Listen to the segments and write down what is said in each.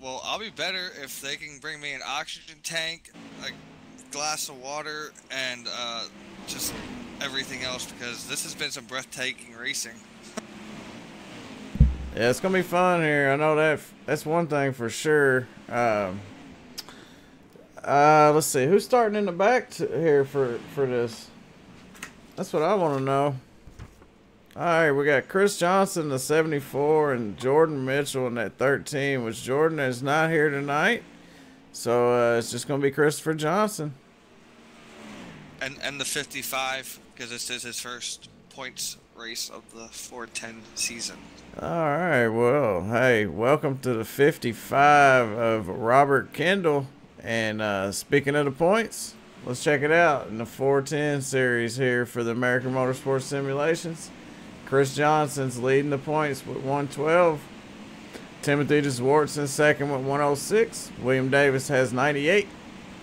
Well, I'll be better if they can bring me an oxygen tank, a glass of water, and just everything else because this has been some breathtaking racing. Yeah, it's gonna be fun here. I know that's one thing for sure. Let's see who's starting in the back here for this. That's what I want to know. All right, we got Chris Johnson, the 74, and Jordan Mitchell in that 13, which Jordan is not here tonight. So it's just going to be Christopher Johnson. And the 55, because this is his first points race of the 410 season. All right, well, hey, welcome to the 55 of Robert Kendall. And speaking of the points, let's check it out in the 410 series here for the American Motorsports Simulations. Chris Johnson's leading the points with 112. Timothy DeSwartz in second with 106. William Davis has 98.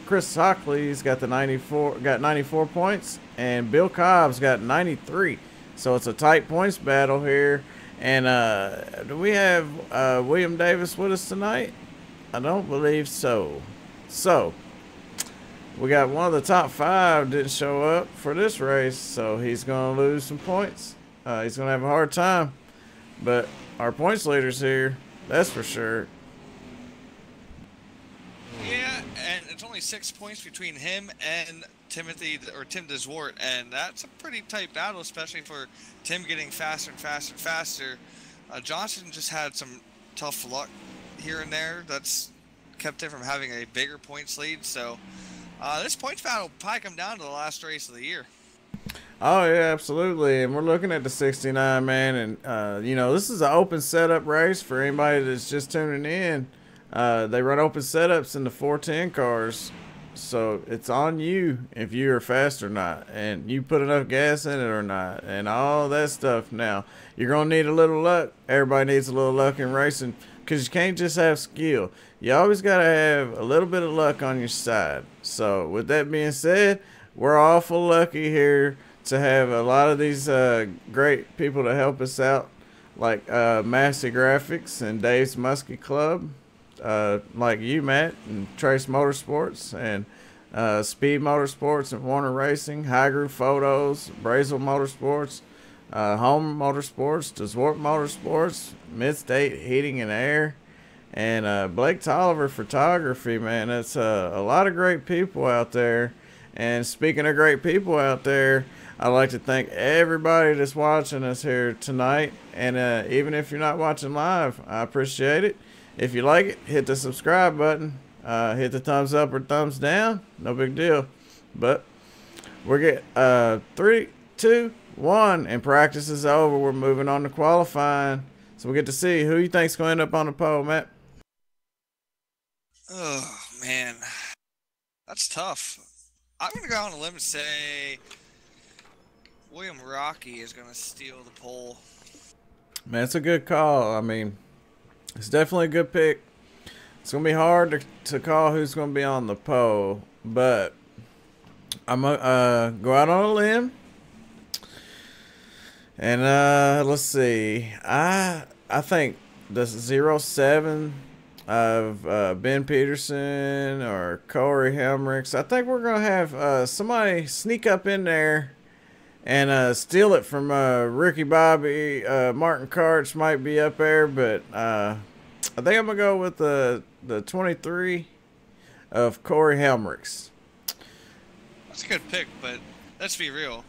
Chris Hockley's got the 94 points, and Bill Cobb's got 93. So it's a tight points battle here. And do we have William Davis with us tonight? I don't believe so. So we got one of the top 5 didn't show up for this race, so he's going to lose some points. He's going to have a hard time. But our points leader's here, that's for sure. Yeah, and it's only 6 points between him and Tim DeSwart, and that's a pretty tight battle, especially for Tim getting faster and faster and faster. Johnson just had some tough luck here and there. That's kept him from having a bigger points lead. So this points battle will probably come down to the last race of the year. Oh yeah, absolutely. And we're looking at the 69, man, and you know, this is an open setup race for anybody that's just tuning in. They run open setups in the 410 cars, so it's on you if you are fast or not, and you put enough gas in it or not, and all that stuff. Now you're gonna need a little luck. Everybody needs a little luck in racing, because you can't just have skill. You always gotta have a little bit of luck on your side. So with that being said, we're awful lucky here to have a lot of these great people to help us out, like Massey Graphics and Dave's Muskie Club, like you, Matt, and Trace Motorsports, and Speed Motorsports and Warner Racing, High Groove Photos, Brazel Motorsports, Home Motorsports, DeSwart Motorsports, Midstate Heating and Air, and Blake Tolliver Photography, man. That's a lot of great people out there. And speaking of great people out there, I'd like to thank everybody that's watching us here tonight. And even if you're not watching live, I appreciate it. If you like it, hit the subscribe button. Hit the thumbs up or thumbs down. No big deal. But we're getting 3, 2, 1, and practice is over. We're moving on to qualifying. So we get to see who you think's going to end up on the pole, Matt. Oh, man. That's tough. I'm going to go on a limb and say William Rocky is going to steal the pole. Man, it's a good call. I mean, it's definitely a good pick. It's going to be hard to call who's going to be on the pole, but I'm going to go out on a limb. And let's see. I think the 07 of Ben Peterson or Corey Helmrichs, I think we're going to have somebody sneak up in there and steal it from Ricky Bobby. Martin Karch might be up there, but I think I'm going to go with the 23 of Corey Helmrichs. That's a good pick, but let's be real.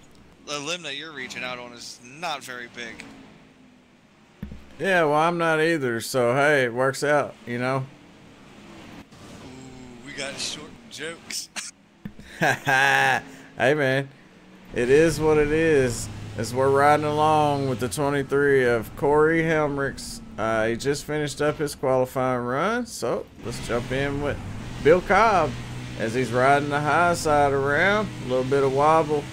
The limb that you're reaching out on is not very big. Yeah, well, I'm not either, so hey, it works out, you know. Ooh, we got short jokes. Hey, man, it is what it is. As we're riding along with the 23 of Corey Helmrichs. He just finished up his qualifying run, so let's jump in with Bill Cobb as he's riding the high side around. A little bit of wobble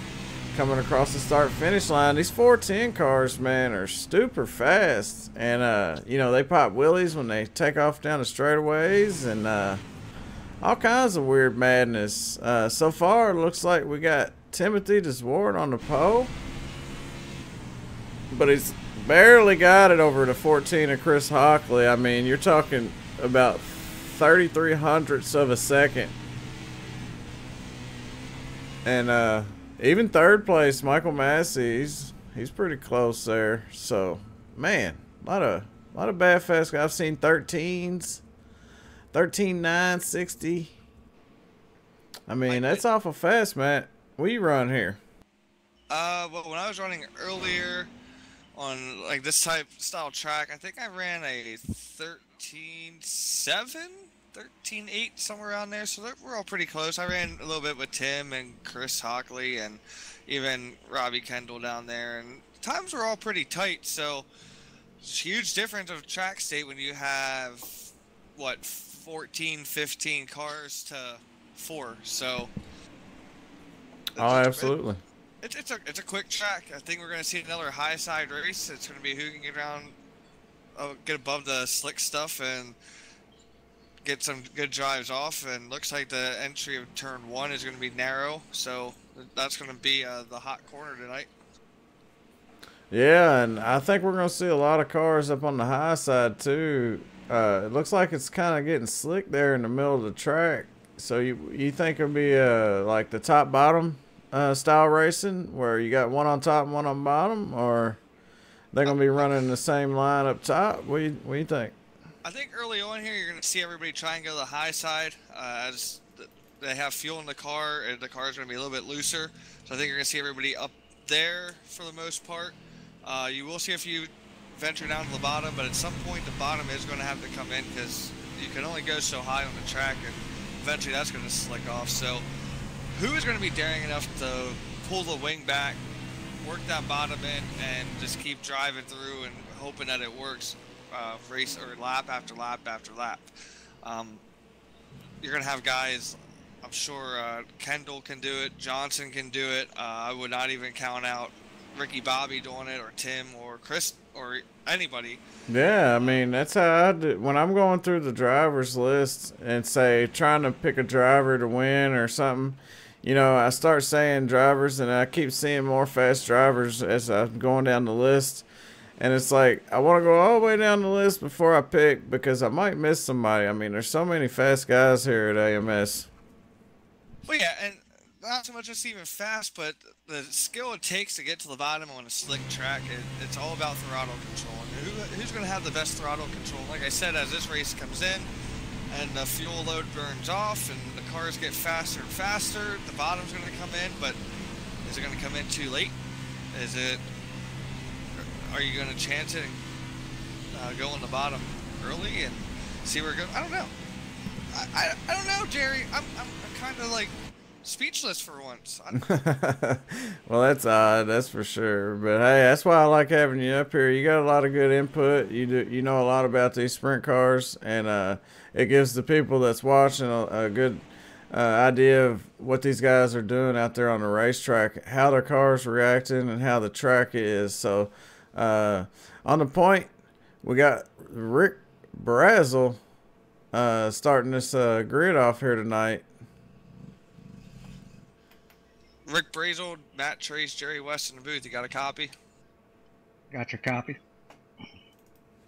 coming across the start-finish line. These 410 cars, man, are super fast. And, you know, they pop wheelies when they take off down the straightaways and all kinds of weird madness. So far, it looks like we got Timothy DeSwart on the pole. But he's barely got it over the 14 of Chris Hockley. I mean, you're talking about 33 hundredths of a second. And even third place, Michael Massey, he's pretty close there. So, man, a lot of bad fast guys. I've seen 13s, 13.9, 60. I mean, that's awful fast, Matt. What you run here? Well, when I was running earlier on like this type style track, I think I ran a 13.7, 13.8, somewhere around there. So we're all pretty close. I ran a little bit with Tim and Chris Hockley and even Robbie Kendall down there, and times were all pretty tight. So it's a huge difference of track state when you have what 14, 15 cars to 4. So oh, absolutely. It's a quick track. I think we're going to see another high side race. It's going to be who can get around, get above the slick stuff and get some good drives off. And looks like the entry of turn 1 is going to be narrow, so that's going to be the hot corner tonight. Yeah, and I think we're going to see a lot of cars up on the high side too. It looks like it's kind of getting slick there in the middle of the track. So you think it'll be like the top bottom style racing where you got one on top and one on bottom, or they're gonna be running the same line up top? What do you think? I think early on here you're gonna see everybody try and go to the high side as they have fuel in the car and the car is gonna be a little bit looser. So I think you're gonna see everybody up there for the most part. You will see a few venture down to the bottom, but at some point the bottom is going to have to come in because you can only go so high on the track, and eventually that's going to slick off. So who is going to be daring enough to pull the wing back, work that bottom in, and just keep driving through and hoping that it works race or lap after lap after lap? You're going to have guys, I'm sure Kendall can do it, Johnson can do it. I would not even count out Ricky Bobby doing it, or Tim, or Chris, or anybody. Yeah, I mean, that's how I do. When I'm going through the drivers list and say trying to pick a driver to win or something, you know, I start saying drivers and I keep seeing more fast drivers as I'm going down the list. And it's like, I want to go all the way down the list before I pick because I might miss somebody. I mean, there's so many fast guys here at AMS. Well, yeah, and not so much just even fast, but the skill it takes to get to the bottom on a slick track, it's all about throttle control. And who's going to have the best throttle control? Like I said, as this race comes in and the fuel load burns off and the cars get faster and faster, the bottom's going to come in, but is it going to come in too late? Are you going to chance it and go on the bottom early and see where it goes? I don't know. I don't know, Jerry. I'm kind of like speechless for once. Well, that's odd, that's for sure. But hey, that's why I like having you up here. You got a lot of good input. You know a lot about these sprint cars, and it gives the people that's watching a good idea of what these guys are doing out there on the racetrack, how their cars reacting, and how the track is. So on the point, we got Rick Brazel starting this grid off here tonight. Rick Brazel, Matt Trace, Jerry West in the booth. You got a copy? Got your copy.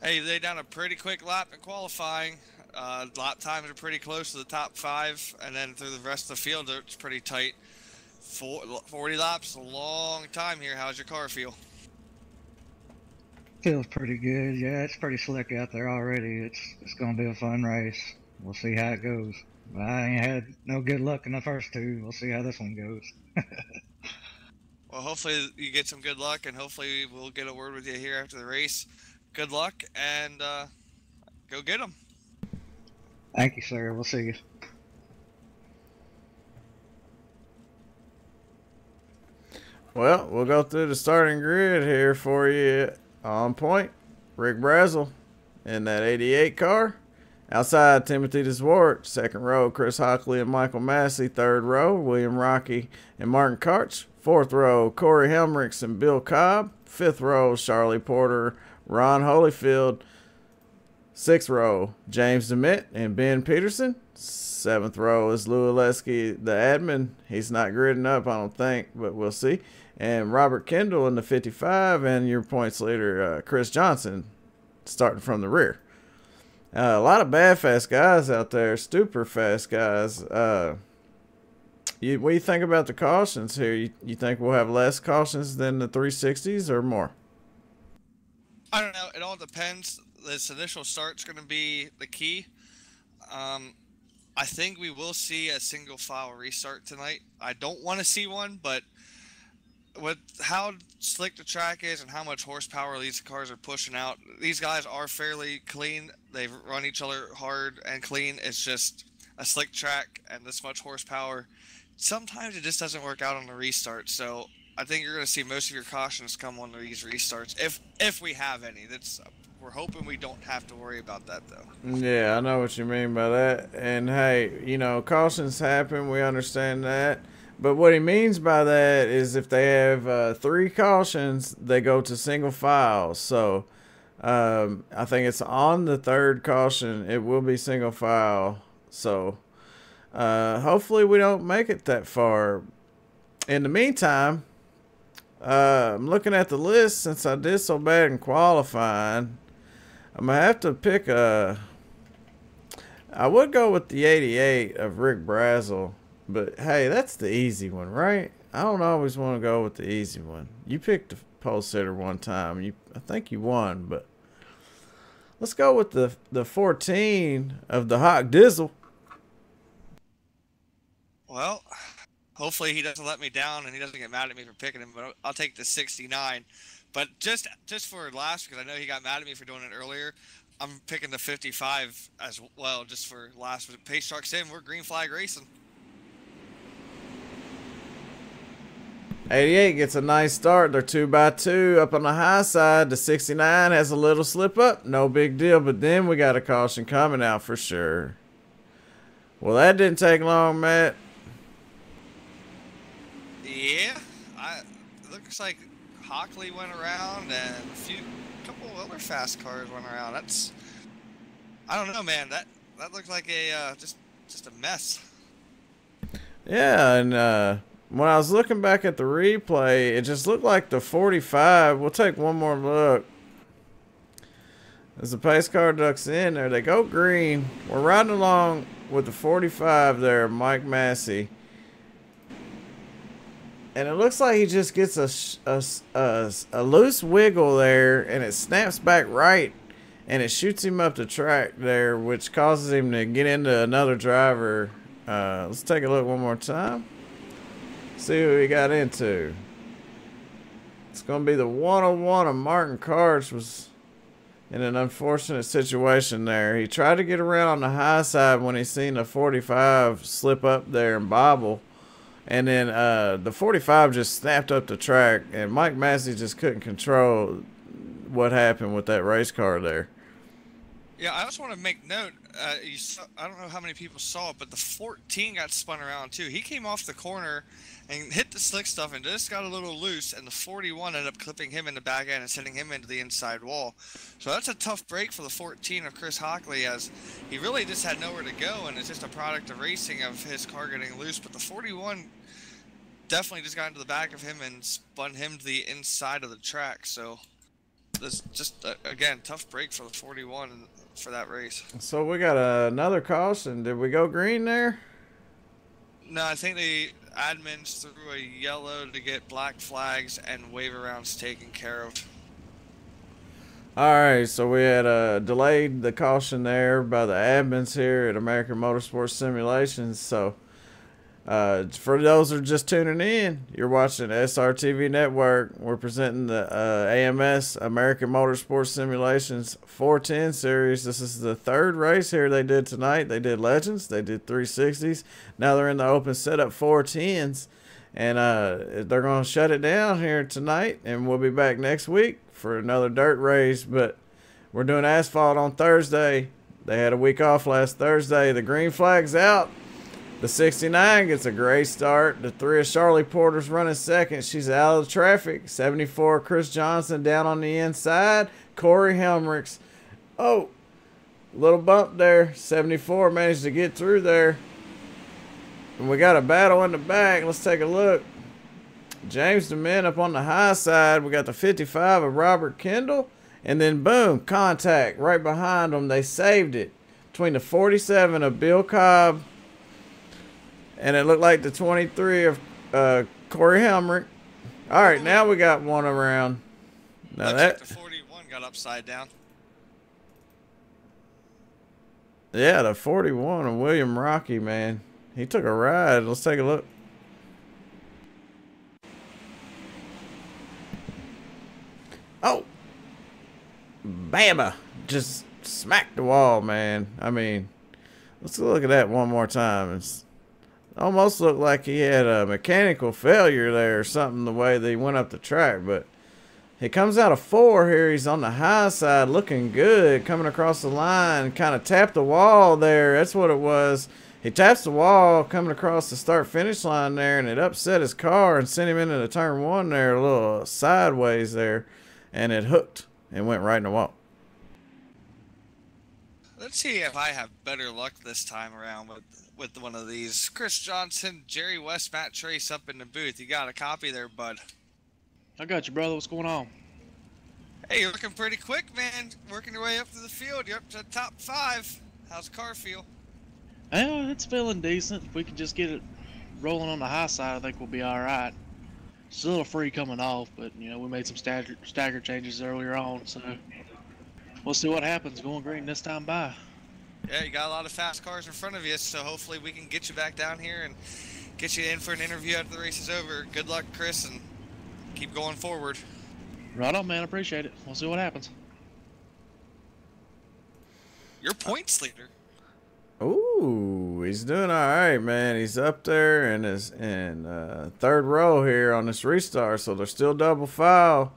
Hey, they done a pretty quick lap in qualifying. Lap times are pretty close to the top 5, and then through the rest of the field, it's pretty tight. 40 laps, a long time here. How's your car feel? Feels pretty good. Yeah, it's pretty slick out there already. It's going to be a fun race. We'll see how it goes. I ain't had no good luck in the first 2. We'll see how this one goes. Well, hopefully you get some good luck, and hopefully we'll get a word with you here after the race. Good luck, and go get them. Thank you, sir. We'll see you. Well, we'll go through the starting grid here for you. On point, Rick Brazel in that 88 car. Outside, Timothy DeSwart. Second row, Chris Hockley and Michael Massey. Third row, William Rocky and Martin Karch. Fourth row, Corey Helmricks and Bill Cobb. Fifth row, Charlie Porter, Ron Holyfield. Sixth row, James DeMitt and Ben Peterson. Seventh row is Lou Oleski, the admin. He's not gridding up, I don't think, but we'll see. And Robert Kendall in the 55, and your points leader, Chris Johnson, starting from the rear. A lot of bad fast guys out there, super fast guys. What do you think about the cautions here? You think we'll have less cautions than the 360s or more? I don't know. It all depends. This initial start's going to be the key. I think we will see a single file restart tonight. I don't want to see one, but with how slick the track is and how much horsepower these cars are pushing out, these guys are fairly clean. They run each other hard and clean. It's just a slick track and this much horsepower. Sometimes it just doesn't work out on the restart. So I think you're going to see most of your cautions come on these restarts, if we have any. We're hoping we don't have to worry about that, though. Yeah, I know what you mean by that. And hey, you know, cautions happen. We understand that. But what he means by that is if they have 3 cautions, they go to single file. So I think it's on the 3rd caution, it will be single file. So hopefully we don't make it that far. In the meantime, I'm looking at the list. Since I did so bad in qualifying, I'm going to have to pick a... I would go with the 88 of Rick Brazel. But, hey, that's the easy one, right? I don't always want to go with the easy one. You picked the pole sitter one time. I think you won, but... Let's go with the 14 of the Hawk Dizzle. Well, hopefully he doesn't let me down and he doesn't get mad at me for picking him, but I'll take the 69. But just for last, because I know he got mad at me for doing it earlier, I'm picking the 55 as well, just for last. Pace Truck Sim, we're green flag racing. 88 gets a nice start. They're 2x2 up on the high side. The 69 has a little slip up. No big deal. But then we got a caution coming out for sure. Well, that didn't take long, Matt. Yeah. It looks like Hockley went around and a couple other fast cars went around. I don't know, man. That looked like a just a mess. Yeah, and when I was looking back at the replay, it just looked like the 45. We'll take one more look. As the pace car ducks in there, they go green. We're riding along with the 45 there, Mike Massey. And it looks like he just gets a loose wiggle there, and it snaps back right, and it shoots him up the track there, which causes him to get into another driver. Let's take a look one more time. See who he got into. It's going to be the 101 of Martin Karch. Was in an unfortunate situation there. He tried to get around on the high side when he seen the 45 slip up there and bobble. And then the 45 just snapped up the track, and Mike Massey just couldn't control what happened with that race car there. Yeah, I just want to make note. I don't know how many people saw it, but the 14 got spun around too. He came off the corner and hit the slick stuff and just got a little loose, and the 41 ended up clipping him in the back end and sending him into the inside wall. So that's a tough break for the 14 of Chris Hockley, as he really just had nowhere to go, and it's just a product of racing of his car getting loose. But the 41 definitely just got into the back of him and spun him to the inside of the track. So this just, again, tough break for the 41 for that race. So we got another caution. Did we go green there? No, I think the admins threw a yellow to get black flags and wave arounds taken care of. All right, so we had delayed the caution there by the admins here at American Motorsports Simulations. So for those who are just tuning in, you're watching SRTV Network. We're presenting the AMS American Motorsports Simulations 410 series. This is the 3rd race here they did tonight. They did Legends, they did 360s. Now they're in the open setup 410s, and they're going to shut it down here tonight, and we'll be back next week for another dirt race. But we're doing asphalt on Thursday. They had a week off last Thursday. The green flag's out. The 69 gets a great start. The 3 of Charlie Porter's running second. She's out of the traffic. 74, Chris Johnson down on the inside. Corey Helmrichs. Oh, little bump there. 74 managed to get through there. And we got a battle in the back. Let's take a look. James DeMint up on the high side. We got the 55 of Robert Kendall And then boom, contact right behind them. They saved it between the 47 of Bill Cobb and it looked like the 23 of Corey Helmrich. All right, now we got one around. Now Looks like the 41 got upside down. Yeah, the 41 of William Rocky, man. He took a ride. Let's take a look. Oh. Bama. Just smacked the wall, man. I mean, let's look at that one more time. It's almost looked like he had a mechanical failure there or something the way they went up the track, but he comes out of 4 here. He's on the high side looking good, coming across the line, kind of tapped the wall there. That's what it was. He taps the wall coming across the start-finish line there, and it upset his car and sent him into the turn 1 there, a little sideways there, and it hooked and went right in the wall. Let's see if I have better luck this time around with one of these. Chris Johnson, Jerry West, Matt Trace up in the booth. You got a copy there, bud? I got you, brother. What's going on? Hey, you're looking pretty quick, man. Working your way up to the field. You're up to the top 5. How's the car feel? Yeah, it's feeling decent. If we can just get it rolling on the high side, I think we'll be all right. It's a little free coming off, but, you know, we made some stagger changes earlier on, so we'll see what happens going green this time by. Yeah, you got a lot of fast cars in front of you, so hopefully we can get you back down here and get you in for an interview after the race is over. Good luck, Chris, and keep going forward. Right on, man. Appreciate it. We'll see what happens. Your points leader. Ooh, he's doing all right, man. He's up there in his third row here on this restart, so they're still double file.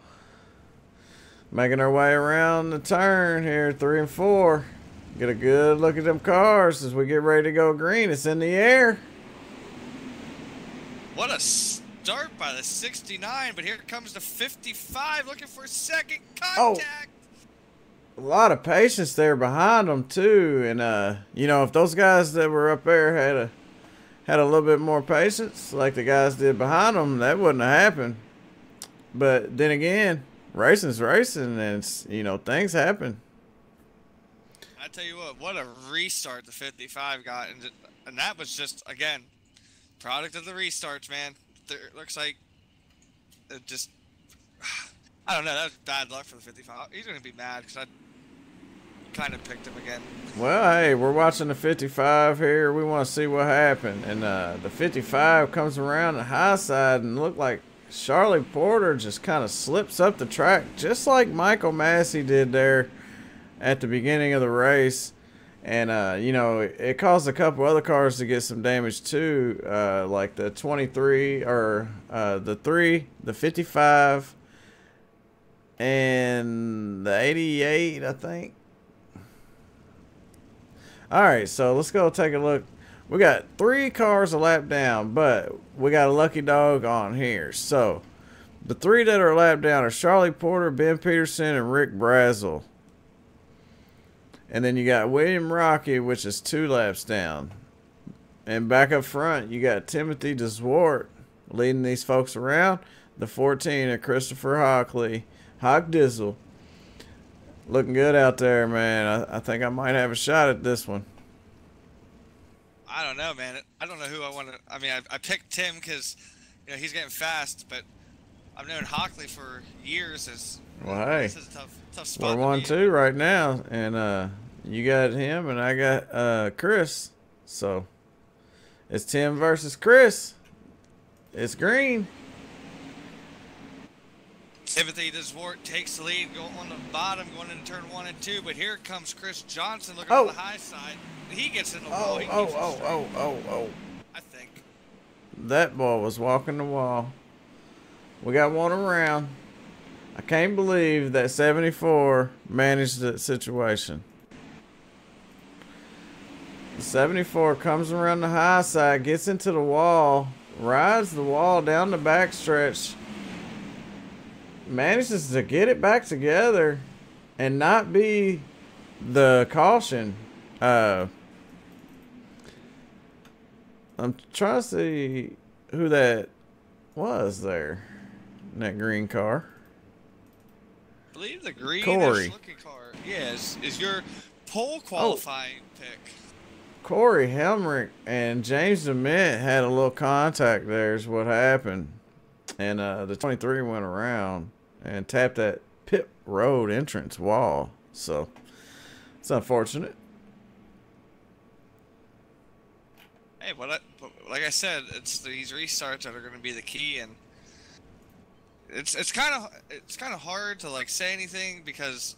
Making our way around the turn here, 3 and 4. Get a good look at them cars as we get ready to go green. It's in the air. What a start by the 69, but here comes the 55 looking for second contact. A lot of patience there behind them too, and you know, if those guys that were up there had a little bit more patience like the guys did behind them, that wouldn't have happened. But then again, racing's racing, and it's, you know, things happen. I tell you what a restart the 55 got, and that was just, again, product of the restarts, man. It looks like it just, I don't know, that was bad luck for the 55. He's going to be mad because I kind of picked him again. Well, hey, we're watching the 55 here. We want to see what happened. And the 55 comes around the high side and looked like Charlie Porter just kind of slips up the track, just like Michael Massey did there at the beginning of the race. And, you know, it caused a couple other cars to get some damage too, like the 23, or the 3, the 55, and the 88, I think. All right, so let's go take a look. We got 3 cars a lap down, but we got a lucky dog on here. So the 3 that are a lap down are Charlie Porter, Ben Peterson, and Rick Brazel. And then you got William Rocky, which is 2 laps down. And back up front, you got Timothy DeZwart leading these folks around. The 14 of Christopher Hockley, Hock Dizzle. Looking good out there, man. I think I might have a shot at this one. I don't know, man. I don't know who I want to. I mean, I picked Tim because, you know, he's getting fast, but I've known Hockley for years. Well, hey, this is a tough spot. We're 1-2 right now, and you got him, and I got Chris. So it's Tim versus Chris. It's green. Timothy DeZwart takes the lead, going on the bottom, going into turn 1 and 2. But here comes Chris Johnson looking on the high side. He gets in the wall. I think that ball was walking the wall. We got one around. I can't believe that 74 managed that situation. The 74 comes around the high side, gets into the wall, rides the wall down the backstretch, manages to get it back together and not be the caution. I'm trying to see who that was there in that green car. believe the greenish Corey. looking car, yeah, is your pole qualifying pick. Corey Helmrich and James DeMint had a little contact there is what happened. And the 23 went around and tapped that pit road entrance wall. So it's unfortunate. Hey, but like I said, it's these restarts that are going to be the key, and it's kind of hard to like say anything because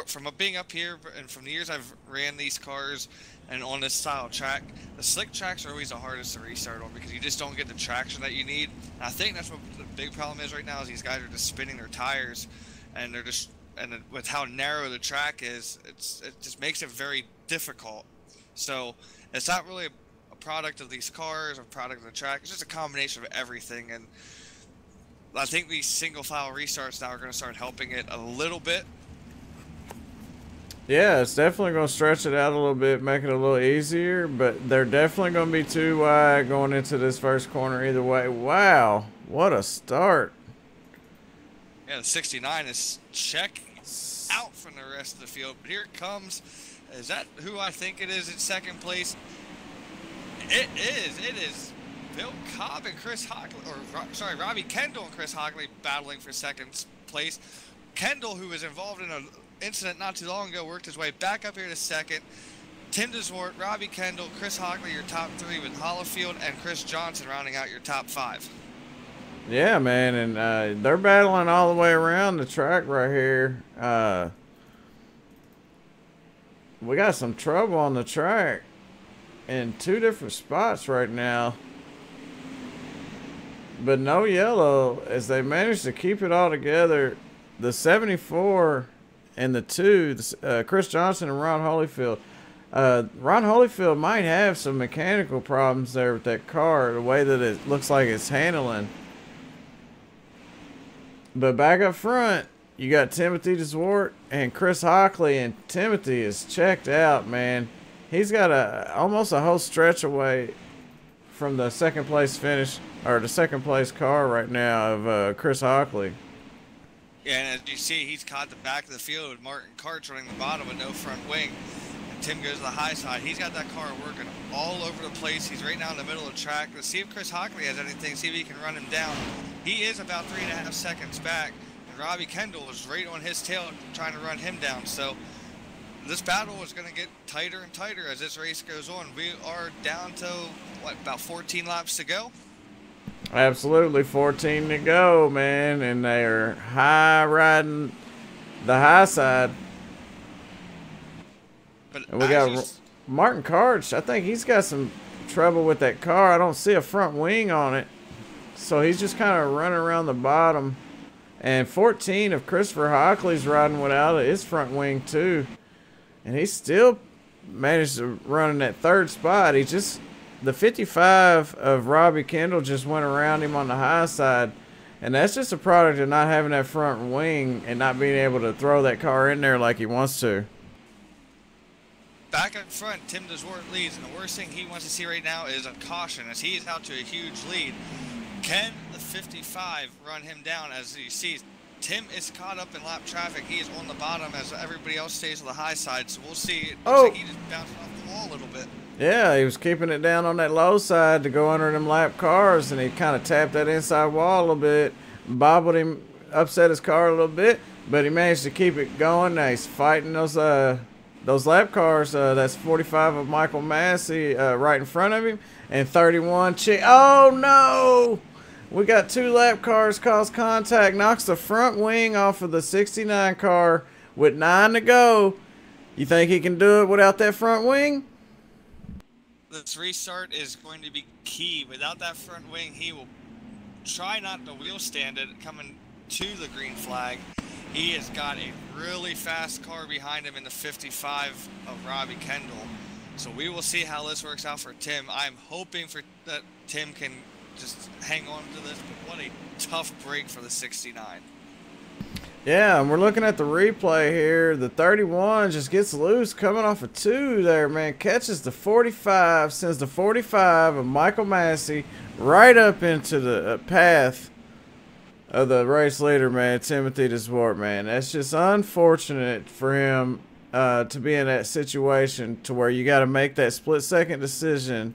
from being up here and from the years I've ran these cars and on this style track, the slick tracks are always the hardest to restart on because you just don't get the traction that you need. And I think that's what the big problem is right now is these guys are just spinning their tires, and they're just with how narrow the track is, it just makes it very difficult. So it's not really a product of these cars or product of the track. It's just a combination of everything, and I think these single file restarts now are going to start helping it a little bit. Yeah, it's definitely going to stretch it out a little bit, make it a little easier, but they're definitely going to be too wide going into this first corner either way. Wow, what a start. Yeah, the 69 is checking out from the rest of the field, but here it comes. Is that who I think it is in second place? It is Bill Cobb and Chris Hockley, or Robbie Kendall and Chris Hockley battling for second place. Kendall, who was involved in an incident not too long ago, worked his way back up here to second. Tim DeZwart, Robbie Kendall, Chris Hockley, your top three with Hollifield, and Chris Johnson rounding out your top five. Yeah, man, and they're battling all the way around the track right here. We got some trouble on the track in two different spots right now. But no yellow as they managed to keep it all together. The 74 and the 2, Chris Johnson and Ron Holyfield. Ron Holyfield might have some mechanical problems there with that car, the way that it looks like it's handling. But back up front, you got Timothy DeZwart and Chris Hockley, and Timothy is checked out, man. He's got almost a whole stretch away from the second place finish, or the second place car right now of Chris Hockley. Yeah, and as you see, he's caught the back of the field with Martin Karts running the bottom with no front wing. And Tim goes to the high side. He's got that car working all over the place. He's right now in the middle of the track. Let's see if Chris Hockley has anything, see if he can run him down. He is about 3.5 seconds back. And Robbie Kendall is right on his tail trying to run him down. So this battle is going to get tighter and tighter as this race goes on. We are down to, what, about 14 laps to go? Absolutely, 14 to go, man, and they are high riding the high side. But and we got Martin Karch. I think he's got some trouble with that car. I don't see a front wing on it, so he's just kind of running around the bottom. And 14 of Christopher Hockley's riding without his front wing too, and he still managed to run in that third spot. He just the 55 of Robbie Kendall just went around him on the high side, and that's just a product of not having that front wing and not being able to throw that car in there like he wants to. Back up front, Tim DeZwart leads, and the worst thing he wants to see right now is a caution as he is out to a huge lead. Can the 55 run him down? As you see, Tim is caught up in lap traffic. He is on the bottom as everybody else stays on the high side, so we'll see. It looks like he just bounced off the wall a little bit. Yeah, he was keeping it down on that low side to go under them lap cars, and he kind of tapped that inside wall a little bit, bobbled him, upset his car a little bit, but he managed to keep it going. Now he's fighting those lap cars. That's 45 of Michael Massey right in front of him, and 31. Oh no! We got two lap cars cause contact, knocks the front wing off of the 69 car with 9 to go. You think he can do it without that front wing? This restart is going to be key. Without that front wing, he will try not to wheel stand it coming to the green flag. He has got a really fast car behind him in the 55 of Robbie Kendall. So we will see how this works out for Tim. I'm hoping that Tim can just hang on to this, but what a tough break for the 69. Yeah, and we're looking at the replay here. The 31 just gets loose coming off of 2 there, man. Catches the 45, sends the 45 of Michael Massey right up into the path of the race leader, man, Timothy DeSwart, man. That's just unfortunate for him to be in that situation to where you got to make that split-second decision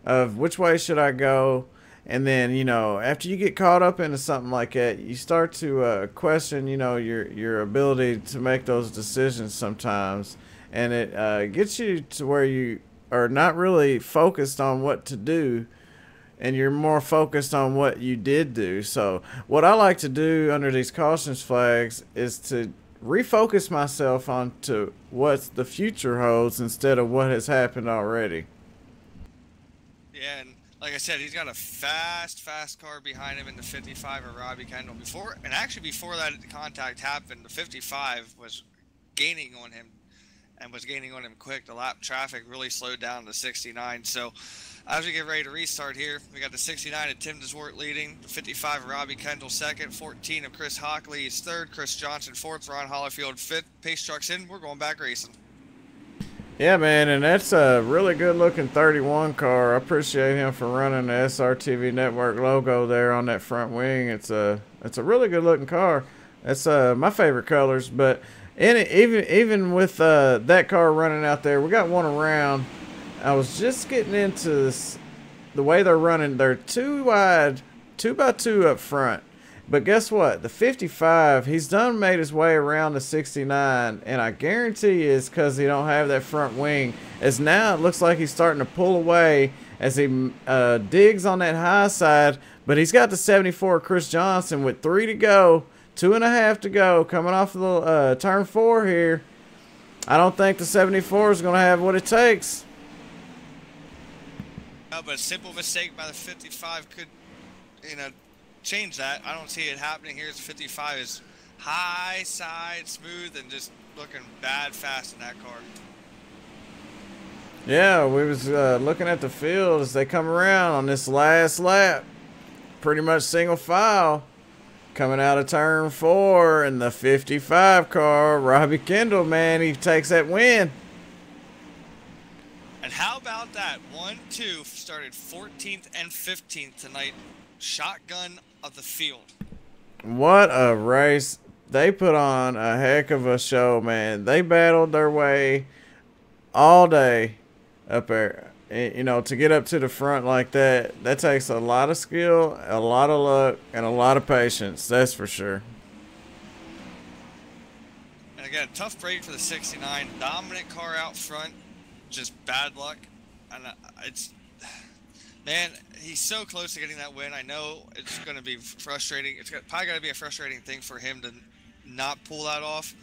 of which way should I go. And then, you know, after you get caught up into something like that, you start to question, you know, your ability to make those decisions sometimes. And it gets you to where you are not really focused on what to do, and you're more focused on what you did do. So what I like to do under these cautions flags is to refocus myself onto what the future holds instead of what has happened already. Yeah, and like I said, he's got a fast car behind him in the 55 of Robbie Kendall. Before that contact happened, the 55 was gaining on him and was gaining on him quick. The lap traffic really slowed down to 69. So as we get ready to restart here, we got the 69 of Tim DeSwart leading, the 55 of Robbie Kendall second, 14 of Chris Hockley is third, Chris Johnson fourth, Ron Hollifield fifth. Pace trucks in, we're going back racing. Yeah, man, and that's a really good-looking 31 car. I appreciate him for running the SRTV Network logo there on that front wing. It's a really good-looking car. That's my favorite colors. But even with that car running out there, we got one around. I was just getting into this, the way they're running. They're too wide, 2x2 up front. But guess what? The 55, he's done made his way around the 69, and I guarantee you it's because he don't have that front wing. As now it looks like he's starting to pull away as he digs on that high side. But he's got the 74 Chris Johnson with 3 to go, 2.5 to go, coming off the turn 4 here. I don't think the 74 is going to have what it takes. But a simple mistake by the 55 could, you know, change that. I don't see it happening here. The 55 is high side, smooth, and just looking bad fast in that car. Yeah, we was looking at the field as they come around on this last lap. Pretty much single file coming out of turn 4, and the 55 car, Robbie Kendall, man, he takes that win. And how about that? 1-2 started 14th and 15th tonight. Shotgun of the field. What a race. They put on a heck of a show, man. They battled their way all day up there. You know, to get up to the front like that, that takes a lot of skill, a lot of luck, and a lot of patience. That's for sure. And again, tough break for the 69. Dominant car out front. Just bad luck. And it's... Man, he's so close to getting that win. I know it's going to be frustrating. It's probably going to be a frustrating thing for him to not pull that off.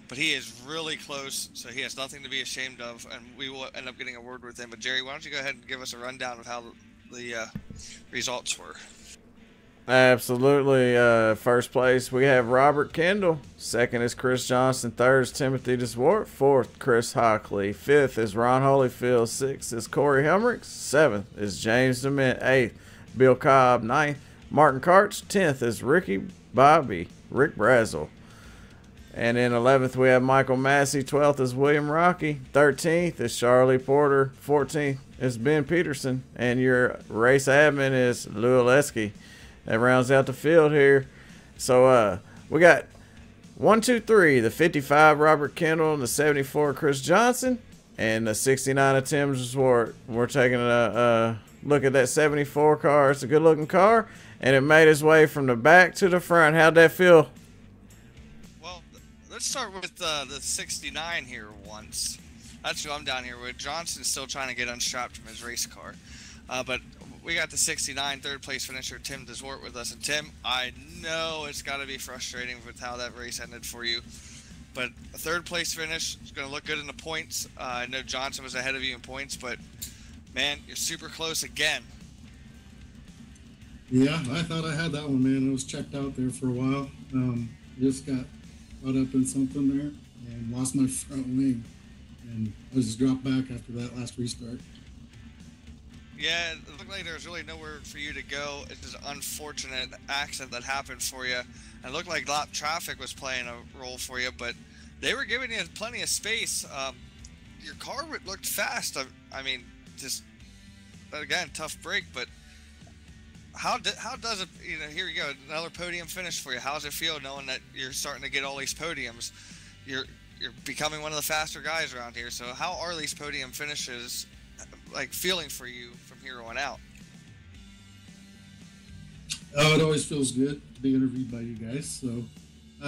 But he is really close, so he has nothing to be ashamed of. And we will end up getting a word with him. But, Jerry, why don't you go ahead and give us a rundown of how the results were. Absolutely. First place, we have Robert Kendall. Second is Chris Johnson. Third is Timothy DeSwart. Fourth, Chris Hockley. Fifth is Ron Holyfield. Sixth is Corey Helmerich. Seventh is James DeMint. Eighth, Bill Cobb. Ninth, Martin Karch. 10th is Rick Brazel. And in 11th, we have Michael Massey. 12th is William Rocky. 13th is Charlie Porter. 14th is Ben Peterson. And your race admin is Lou Oleski. That rounds out the field here. So we got 1, 2, 3. The 55 Robert Kendall and the 74 Chris Johnson and the 69 of Tim DeSwart. We're taking a look at that 74 car. It's a good looking car, and it made its way from the back to the front. How'd that feel? Well, let's start with the 69 here once. That's who I'm down here with. Johnson's still trying to get unstrapped from his race car. But we got the 69 third place finisher Tim DeSwart with us. And Tim, I know it's got to be frustrating with how that race ended for you, but a third place finish is going to look good in the points. I know Johnson was ahead of you in points, but man, you're super close again. Yeah, I thought I had that one, man. I was checked out there for a while. Just got caught up in something there and lost my front wing, and I just dropped back after that last restart. Yeah, it looked like there was really nowhere for you to go. It's just an unfortunate accident that happened for you. And it looked like lap traffic was playing a role for you, but they were giving you plenty of space. Your car looked fast. I mean, just, again, tough break, but how does it, you know, here you go, another podium finish for you. How does it feel knowing that you're starting to get all these podiums? You're becoming one of the faster guys around here. So how are these podium finishes like feeling for you from here on out? Oh, it always feels good to be interviewed by you guys. So,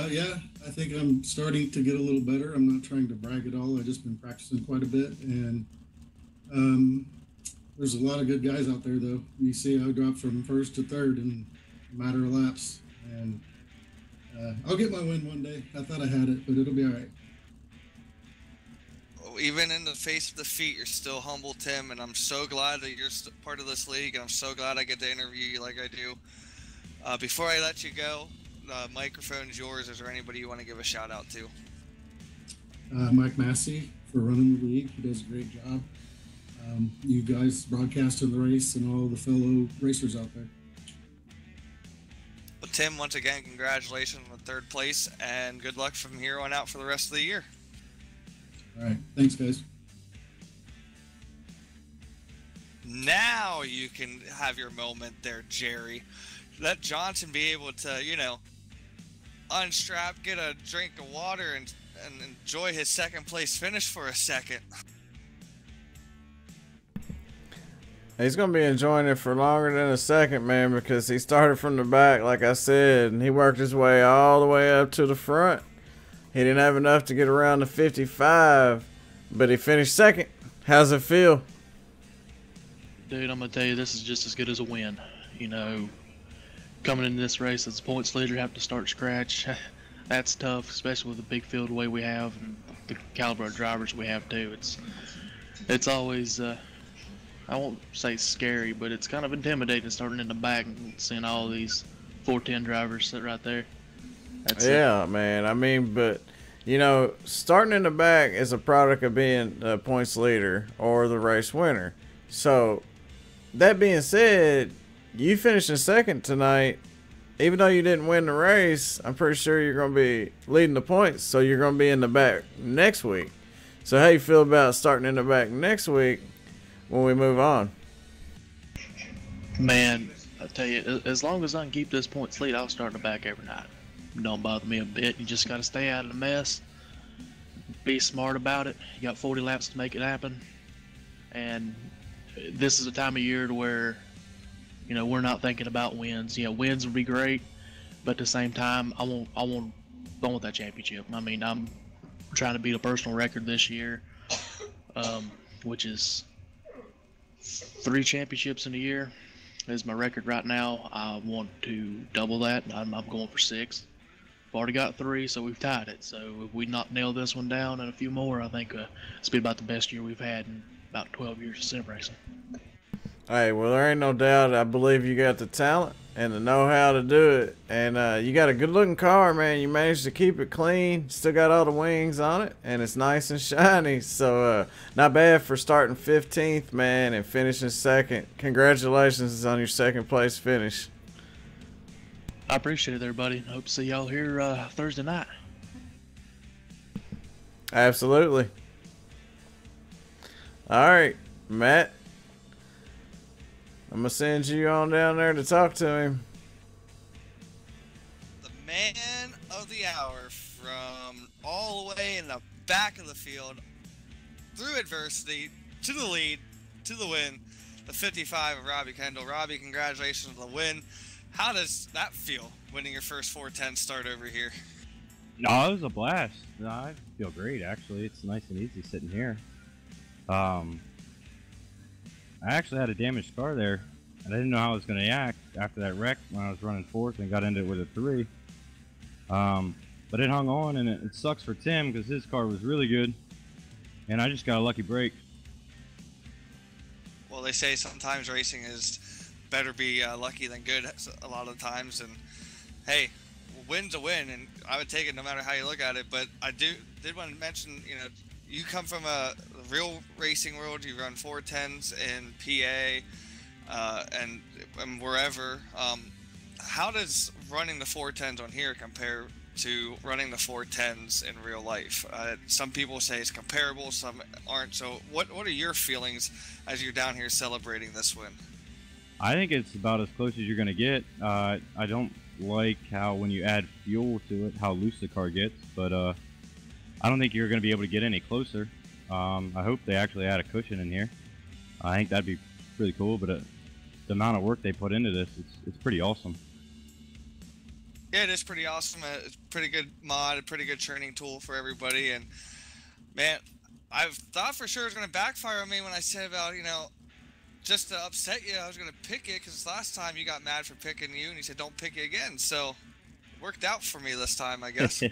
yeah, I think I'm starting to get a little better. I'm not trying to brag at all. I've just been practicing quite a bit. And there's a lot of good guys out there, though. You see, I dropped from first to third in a matter of laps. And I'll get my win one day. I thought I had it, but it'll be all right. Even in the face of defeat, you're still humble, Tim, and I'm so glad that you're part of this league, and I'm so glad I get to interview you like I do. Before I let you go, the microphone's yours. Is there anybody you want to give a shout out to? Mike Massey for running the league. He does a great job. You guys broadcasting the race and all the fellow racers out there. Well, Tim, once again, congratulations on the third place, and good luck from here on out for the rest of the year. All right. Thanks, guys. Now you can have your moment there, Jerry. Let Johnson be able to, you know, unstrap, get a drink of water, and enjoy his second place finish for a second. He's going to be enjoying it for longer than a second, man, because he started from the back, like I said, and he worked his way all the way up to the front. He didn't have enough to get around the 55, but he finished second. How's it feel? Dude, I'm going to tell you, this is just as good as a win. You know, coming into this race as a points leader, have to start scratch. That's tough, especially with the big field the way we have and the caliber of drivers we have too. It's always, I won't say scary, but it's kind of intimidating starting in the back and seeing all these 410 drivers sit right there. Yeah, man. I mean, but, you know, starting in the back is a product of being a points leader or the race winner. So, that being said, you finishing second tonight, even though you didn't win the race, I'm pretty sure you're going to be leading the points, so you're going to be in the back next week. So, how you feel about starting in the back next week when we move on? Man, I tell you, as long as I can keep this points lead, I'll start in the back every night. Don't bother me a bit. You just got to stay out of the mess. Be smart about it. You got 40 laps to make it happen. And this is a time of year to where, you know, we're not thinking about wins. You know, wins would be great, but at the same time, I want that championship. I mean, I'm trying to beat a personal record this year, which is 3 championships in a year is my record right now. I want to double that. I'm going for 6. I've already got 3, so we've tied it. So if we not nail this one down and a few more, I think it's been about the best year we've had in about 12 years of sim racing. Hey, well, there ain't no doubt. I believe you got the talent and the know-how to do it. And you got a good-looking car, man. You managed to keep it clean. Still got all the wings on it, and it's nice and shiny. So not bad for starting 15th, man, and finishing second. Congratulations on your second-place finish. I appreciate it, everybody. Hope to see y'all here Thursday night. Absolutely. All right, Matt. I'm going to send you on down there to talk to him. The man of the hour from all the way in the back of the field, through adversity, to the lead, to the win, the 55 of Robbie Kendall. Robbie, congratulations on the win. How does that feel, winning your first 410 start over here? No, it was a blast. No, I feel great, actually. It's nice and easy sitting here. I actually had a damaged car there, and I didn't know how I was going to act after that wreck when I was running 4th and got into it with a 3. But it hung on, and it sucks for Tim because his car was really good, and I just got a lucky break. Well, they say sometimes racing is better be lucky than good a lot of times, and hey, win's a win, and I would take it no matter how you look at it. But I did want to mention, you know, you come from a real racing world. You run 410s in PA and wherever. How does running the 410s on here compare to running the 410s in real life? Some people say it's comparable, some aren't. So what are your feelings as you're down here celebrating this win? I think it's about as close as you're going to get. I don't like how when you add fuel to it, how loose the car gets, but I don't think you're going to be able to get any closer. I hope they actually add a cushion in here. I think that'd be really cool, but the amount of work they put into this, it's pretty awesome. Yeah, it is pretty awesome. It's a pretty good mod, a pretty good training tool for everybody. And man, I thought for sure it was going to backfire on me when I said about, you know, just to upset you, I was going to pick it because last time you got mad for picking you and you said don't pick it again. So it worked out for me this time, I guess.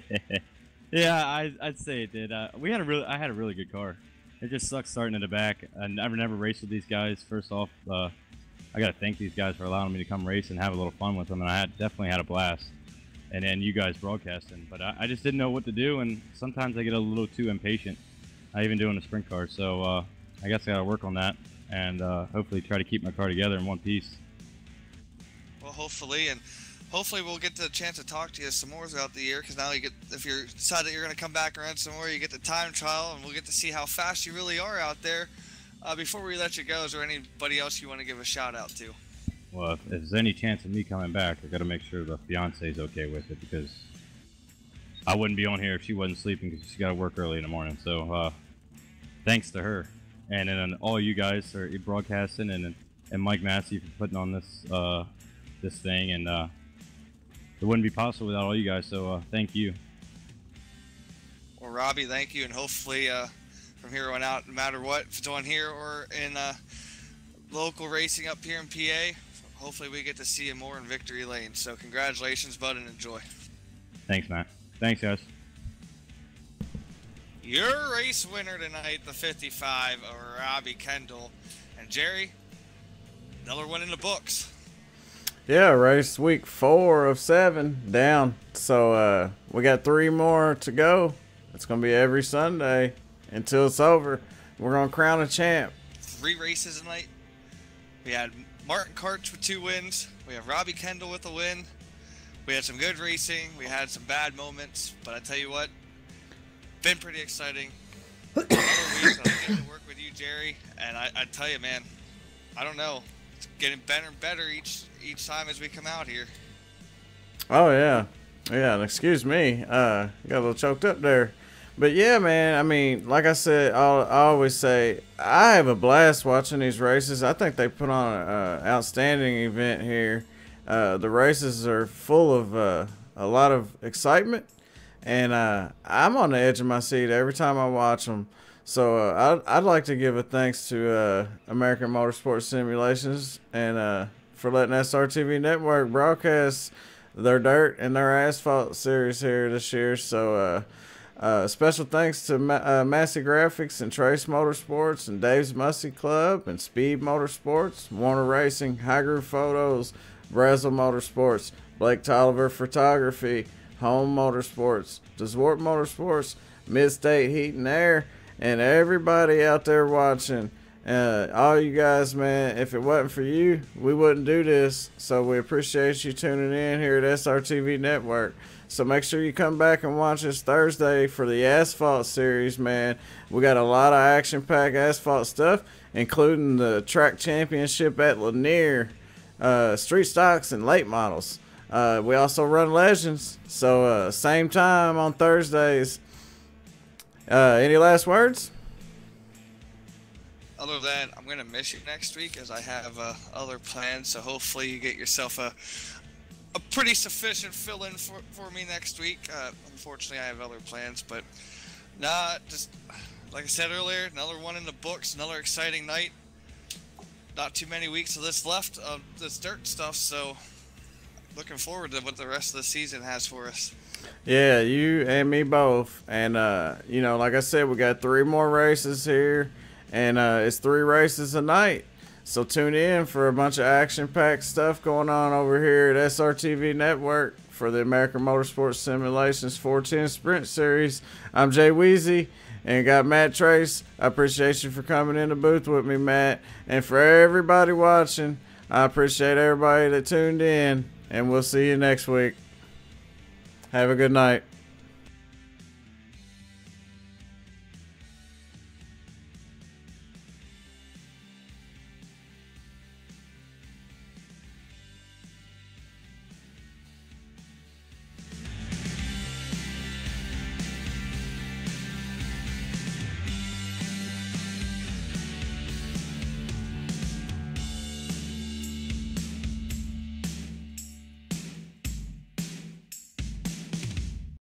Yeah, I'd say it did. I had a really good car. It just sucks starting in the back. I never raced with these guys. First off, I got to thank these guys for allowing me to come race and have a little fun with them, and I definitely had a blast. And then you guys broadcasting, but I just didn't know what to do, and sometimes I get a little too impatient, even doing a sprint car. So I guess I got to work on that, and hopefully try to keep my car together in one piece. Well, hopefully we'll get the chance to talk to you some more throughout the year, because now you get, if you decide that you're going to come back around some more, you get the time trial, and we'll get to see how fast you really are out there. Before we let you go, is there anybody else you want to give a shout out to? Well, if there's any chance of me coming back, I got to make sure the fiance's okay with it, because I wouldn't be on here if she wasn't sleeping, because she got to work early in the morning. So thanks to her, and then all you guys are broadcasting, and Mike Massey for putting on this thing, and it wouldn't be possible without all you guys. So thank you. Well, Robbie, thank you, and hopefully from here on out, no matter what, if it's on here or in local racing up here in PA, hopefully we get to see you more in victory lane. So congratulations, bud, and enjoy. Thanks, Matt. Thanks, guys. Your race winner tonight, the 55, Robbie Kendall. And Jerry, another one in the books. Yeah, race week 4 of 7 down. So we got 3 more to go. It's going to be every Sunday until it's over. We're going to crown a champ. 3 races tonight. We had Martin Karch with 2 wins. We have Robbie Kendall with a win. We had some good racing. We had some bad moments. But I tell you what, been pretty exciting. Another week that I get to work with you, Jerry. And I tell you, man, I don't know. It's getting better and better each time as we come out here. Oh, yeah. Yeah, and excuse me. Got a little choked up there. But yeah, man, I mean, like I said, I always say, I have a blast watching these races. I think they put on an outstanding event here. The races are full of a lot of excitement, and I'm on the edge of my seat every time I watch them. So I'd like to give a thanks to American Motorsports Simulations and for letting SRTV Network broadcast their dirt and their asphalt series here this year. So special thanks to Massey Graphics and Trace Motorsports and Dave's Musty Club and Speed Motorsports, Warner Racing, High Groove Photos, Brazel Motorsports, Blake Tolliver Photography, Home Motorsports, Deswart Motorsports, Mid-State Heat and Air, and everybody out there watching. All you guys, man, if it wasn't for you, we wouldn't do this. So we appreciate you tuning in here at SRTV Network. So make sure you come back and watch us Thursday for the Asphalt Series, man. We got a lot of action-packed asphalt stuff, including the track championship at Lanier, street stocks, and late models. We also run Legends. So same time on Thursdays. Any last words? Other than I'm going to miss you next week as I have other plans. So hopefully you get yourself a pretty sufficient fill-in for me next week. Unfortunately, I have other plans, but nah, just like I said earlier, another one in the books, another exciting night. Not too many weeks of this left of this dirt stuff, so looking forward to what the rest of the season has for us. Yeah, you and me both. And, you know, like I said, we got 3 more races here, and it's 3 races a night. So tune in for a bunch of action-packed stuff going on over here at SRTV Network for the American Motorsports Simulations 410 Sprint Series. I'm Jay Weezy and got Matt Trace. I appreciate you for coming in the booth with me, Matt. And for everybody watching, I appreciate everybody that tuned in, and we'll see you next week. Have a good night.